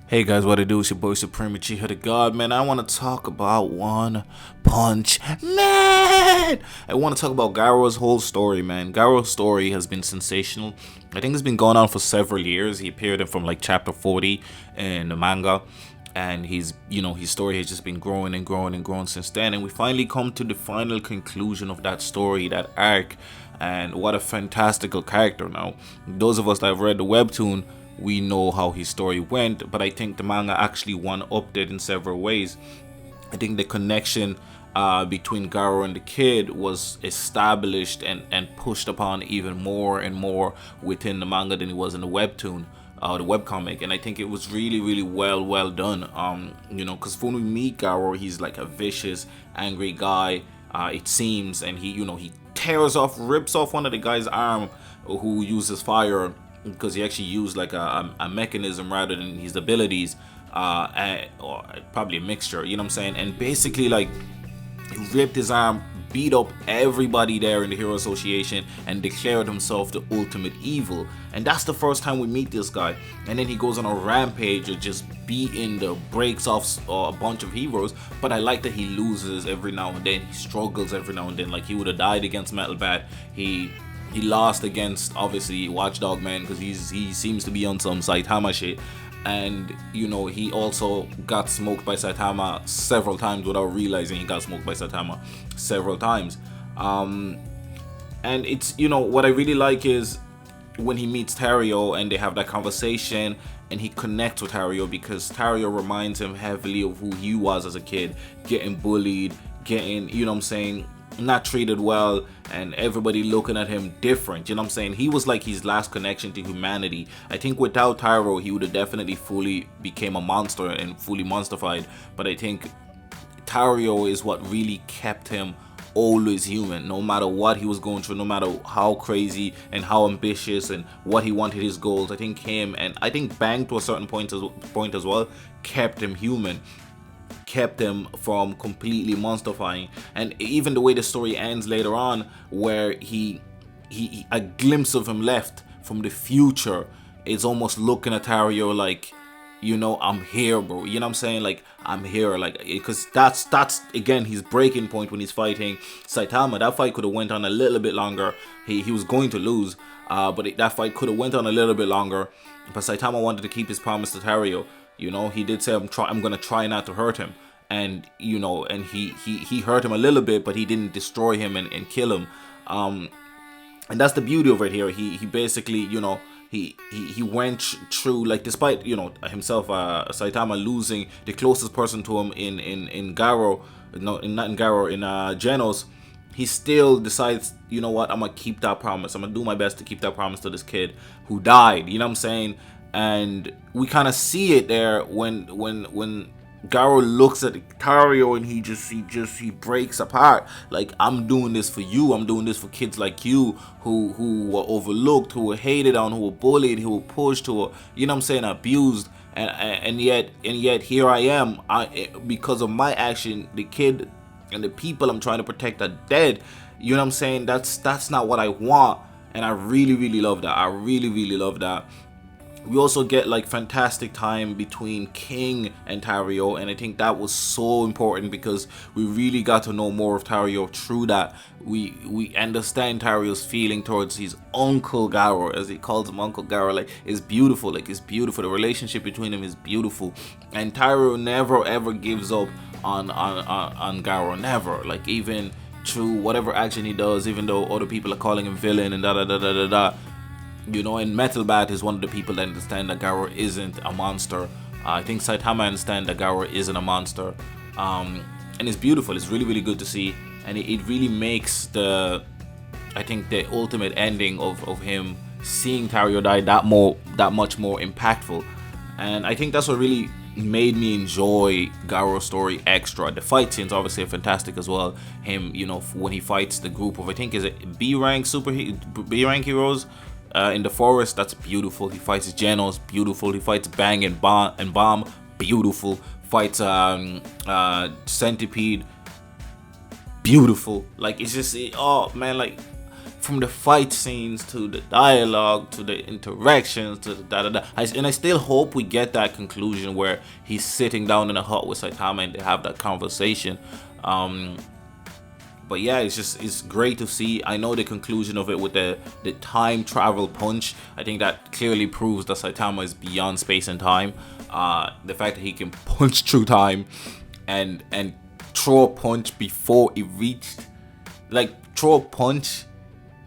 Hey guys, what it do? It's your boy Supreme Uchiha the God, man. I want to talk about One Punch Man. I want to talk about Garou's whole story, man. Garou's story has been sensational. I think it's been going on for several years. He appeared in from like chapter 40 in the manga, and his story has just been growing and growing and growing since then. And we finally come to the final conclusion of that story, that arc, and what a fantastical character. Now, those of us that have read the webtoon, we know how his story went, but I think the manga actually one-upped it in several ways. I think the connection between Garou and the kid was established and pushed upon even more and more within the manga than it was in the webtoon, the webcomic. And I think it was really, really well done. Because when we meet Garou, he's like a vicious, angry guy, it seems, and he rips off one of the guy's arm who uses fire, because he actually used like a mechanism rather than his abilities, or probably a mixture, you know what I'm saying? And basically, like, he ripped his arm, beat up everybody there in the Hero Association, and declared himself the ultimate evil. And that's the first time we meet this guy. And then he goes on a rampage of just beating the brakes off a bunch of heroes. But I like that he loses every now and then. He struggles every now and then. Like, he would have died against Metal Bat. He lost against, obviously, Watchdog Man, because he seems to be on some Saitama shit. And, he also got smoked by Saitama several times without realizing he got smoked by Saitama several times. And it's, what I really like is when he meets Tario and they have that conversation and he connects with Tario, because Tario reminds him heavily of who he was as a kid, getting bullied, getting, not treated well, and everybody looking at him different. He was like his last connection to humanity. I think without Tyro, he would have definitely fully became a monster and fully monsterfied. But I think Tario is what really kept him always human, no matter what he was going through, no matter how crazy and how ambitious and what he wanted his goals. I think him, and I think Bang to a certain point as well, kept him human, kept him from completely monsterfying. And even the way the story ends later on, where he a glimpse of him left from the future, is almost looking at Tario like, I'm here, bro. You know what I'm saying? Like, I'm here, like, because that's again his breaking point when he's fighting Saitama. That fight could have went on a little bit longer. He was going to lose, but that fight could have went on a little bit longer. But Saitama wanted to keep his promise to Tario. He did say, I'm gonna try not to hurt him, and and he hurt him a little bit, but he didn't destroy him and kill him. And that's the beauty of it here. He basically, he went through, like, despite himself, Saitama losing the closest person to him in Garou, not in Garou, in Genos, he still decides, I'm gonna keep that promise. I'm gonna do my best to keep that promise to this kid who died. You know what I'm saying? And we kind of see it there when Garou looks at Tario, and he breaks apart. Like, I'm doing this for you. I'm doing this for kids like you who were overlooked, who were hated on, who were bullied, who were pushed, who were, abused. And yet here I am. Because of my action, the kid and the people I'm trying to protect are dead. You know what I'm saying? That's not what I want. And I really love that. I really love that. We also get, like, fantastic time between King and Tario, and I think that was so important because we really got to know more of Tario through that. We understand Tario's feeling towards his Uncle Garou, as he calls him, Uncle Garou. Like, it's beautiful. The relationship between them is beautiful, and Tario never ever gives up on Garou, never. Like, even through whatever action he does, even though other people are calling him villain and da. And Metal Bat is one of the people that understand that Garou isn't a monster. I think Saitama understands that Garou isn't a monster. And it's beautiful. It's really good to see. And it really makes the ultimate ending of him seeing Tario die that much more impactful. And I think that's what really made me enjoy Garou's story extra. The fight scenes obviously are fantastic as well. Him, when he fights the group of, I think, is it B rank heroes, in the forest, that's beautiful. He fights Genos, beautiful. He fights Bang and Bomb, beautiful. Fights Centipede, beautiful. Like, it's just, oh man, like, from the fight scenes to the dialogue to the interactions to the da. And I still hope we get that conclusion where he's sitting down in a hut with Saitama and they have that conversation. But yeah, it's great to see. I know the conclusion of it with the time travel punch. I think that clearly proves that Saitama is beyond space and time. The fact that he can punch through time and throw a punch before it reached, like throw a punch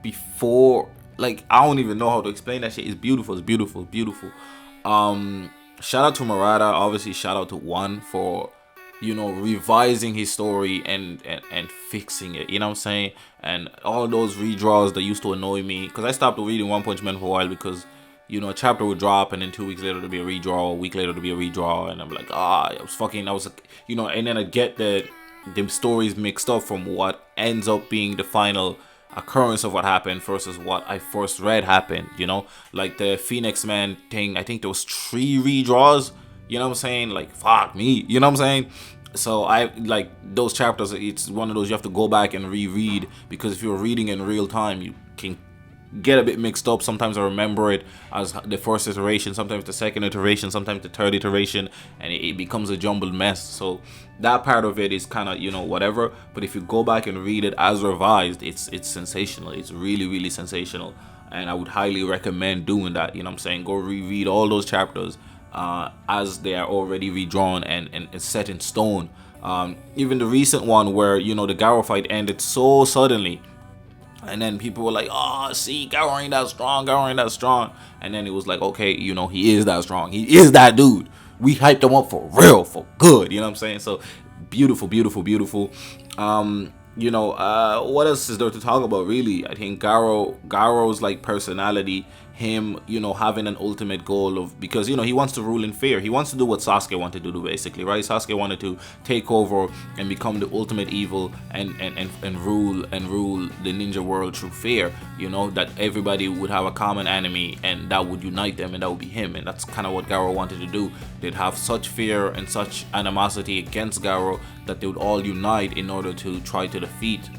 before, like, I don't even know how to explain that shit. It's beautiful. It's beautiful. It's beautiful. Shout out to Murata. Obviously, shout out to One for, revising his story and fixing it, you know what I'm saying? And all those redraws that used to annoy me, because I stopped reading One Punch Man for a while because, a chapter would drop and then 2 weeks later there'd be a redraw, a week later there'd be a redraw, and I'm like, and then I get the stories mixed up from what ends up being the final occurrence of what happened versus what I first read happened, like the Phoenix Man thing. I think there was 3 redraws, you know what I'm saying? Like, fuck me, you know what I'm saying? So I like those chapters. It's one of those you have to go back and reread, because if you're reading in real time, you can get a bit mixed up. Sometimes I remember it as the first iteration, sometimes the second iteration, sometimes the third iteration, and it becomes a jumbled mess. So that part of it is kind of, whatever. But if you go back and read it as revised, it's sensational. It's really, really sensational. And I would highly recommend doing that. You know what I'm saying? Go reread all those chapters as they are already redrawn and set in stone. Even the recent one where, the Garou fight ended so suddenly. And then people were like, oh, see, Garou ain't that strong. Garou ain't that strong. And then it was like, okay, he is that strong. He is that dude. We hyped him up for real, for good. You know what I'm saying? So beautiful, beautiful, beautiful. What else is there to talk about, really? I think Garou's like personality, him, having an ultimate goal of, because, he wants to rule in fear. He wants to do what Sasuke wanted to do, basically, right? Sasuke wanted to take over and become the ultimate evil and rule the ninja world through fear, that everybody would have a common enemy and that would unite them, and that would be him. And that's kind of what Garou wanted to do. They'd have such fear and such animosity against Garou that they would all unite in order to try to defeat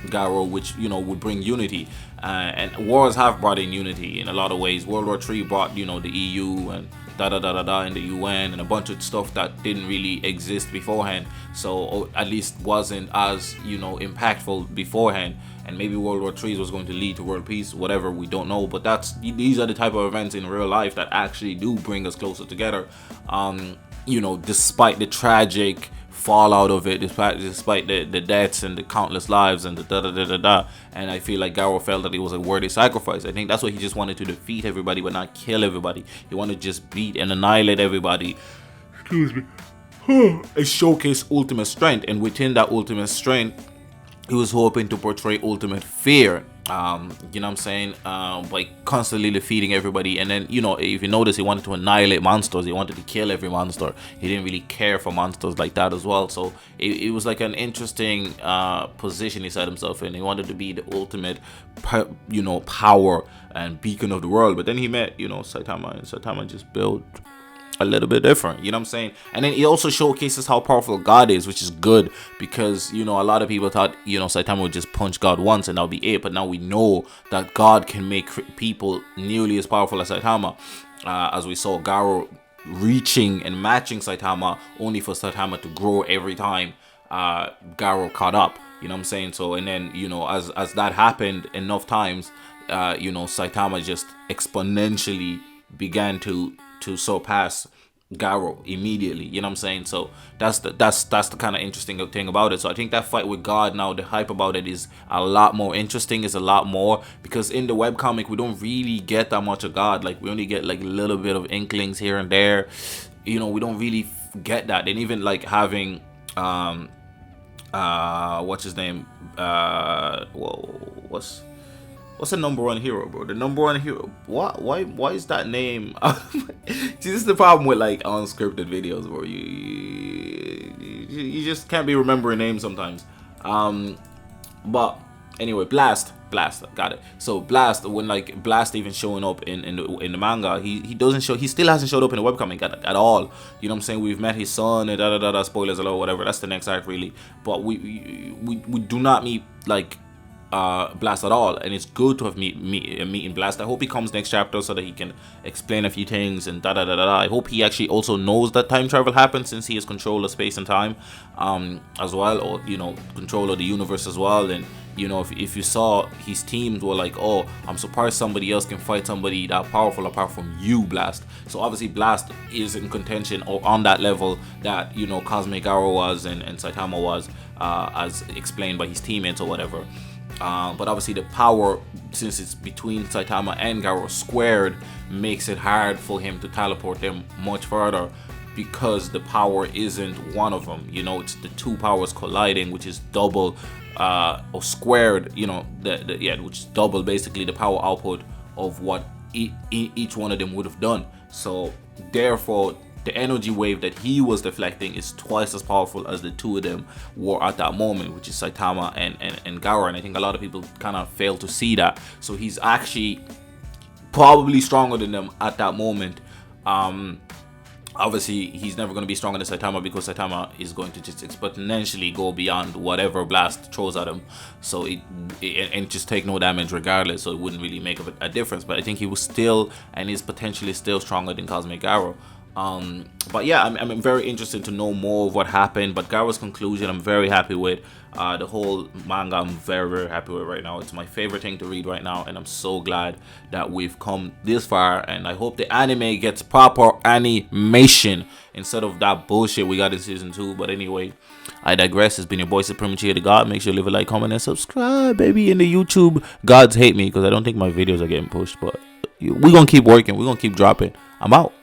Garou, which would bring unity, and wars have brought in unity in a lot of ways. World War III brought the EU and and the UN and a bunch of stuff that didn't really exist beforehand, so at least wasn't as impactful beforehand. And maybe World War III was going to lead to world peace, whatever, we don't know. But these are the type of events in real life that actually do bring us closer together, despite the tragic fallout of it, despite the deaths and the countless lives and the and I feel like Garou felt that it was a worthy sacrifice. I think that's what he just wanted, to defeat everybody but not kill everybody. He wanted to just beat and annihilate everybody, excuse me, and showcase ultimate strength. And within that ultimate strength, he was hoping to portray ultimate fear, you know what I'm saying, by constantly defeating everybody. And then, if you notice, he wanted to annihilate monsters. He wanted to kill every monster. He didn't really care for monsters like that as well. So it was like an interesting position he set himself in. He wanted to be the ultimate, power and beacon of the world. But then he met, Saitama, and Saitama just built a little bit different, you know what I'm saying? And then he also showcases how powerful God is, which is good, because a lot of people thought Saitama would just punch God once and that'll be it. But now we know that God can make people nearly as powerful as Saitama, as we saw Garou reaching and matching Saitama, only for Saitama to grow every time Garou caught up, you know what I'm saying? So, and then as that happened enough times, Saitama just exponentially began to surpass Garou immediately, you know what I'm saying? So that's the kind of interesting thing about it. So I think that fight with God, now the hype about it is a lot more interesting, is a lot more, because in the webcomic we don't really get that much of God. Like, we only get like a little bit of inklings here and there, we don't really get that. And even like having what's his name, what's the number one hero, bro? The number one hero. Why is that name? See, this is the problem with like unscripted videos, bro. You just can't be remembering names sometimes. But anyway, Blast, got it. So Blast, when like Blast even showing up in the manga, he doesn't show. He still hasn't showed up in the webcomic at all. You know what I'm saying? We've met his son and spoilers alert, whatever. That's the next arc, really. But we do not meet like Blast at all, and it's good to have meeting Blast. I hope he comes next chapter so that he can explain a few things and da da da da da. I hope he actually also knows that time travel happens, since he has control of space and time as well, or control of the universe as well. And if you saw, his teams were like, oh, I'm surprised somebody else can fight somebody that powerful apart from you, Blast. So obviously Blast is in contention, or on that level that Cosmic Garou was and Saitama was, as explained by his teammates or whatever. But obviously the power, since it's between Saitama and Garou squared, makes it hard for him to teleport them much further, because the power isn't one of them. It's the two powers colliding, which is double or squared, which is double basically the power output of what each one of them would have done. So therefore the energy wave that he was deflecting is twice as powerful as the two of them were at that moment, which is Saitama and Garou. And I think a lot of people kind of fail to see that. So he's actually probably stronger than them at that moment. Obviously he's never going to be stronger than Saitama, because Saitama is going to just exponentially go beyond whatever Blast throws at him, so and just take no damage regardless, so it wouldn't really make a difference. But I think he was still, and is potentially still, stronger than Cosmic Garou. But yeah, I'm very interested to know more of what happened. But Garou's conclusion, I'm very happy with. The whole manga, I'm very happy with right now. It's my favorite thing to read right now, and I'm so glad that we've come this far. And I hope the anime gets proper animation instead of that bullshit we got in season 2. But anyway, I digress. It's been your boy Supreme Uchiha the God. Make sure you leave a like, comment, and subscribe, baby. In the YouTube gods hate me because I don't think my videos are getting pushed, but we're gonna keep working. We're gonna keep dropping. I'm out.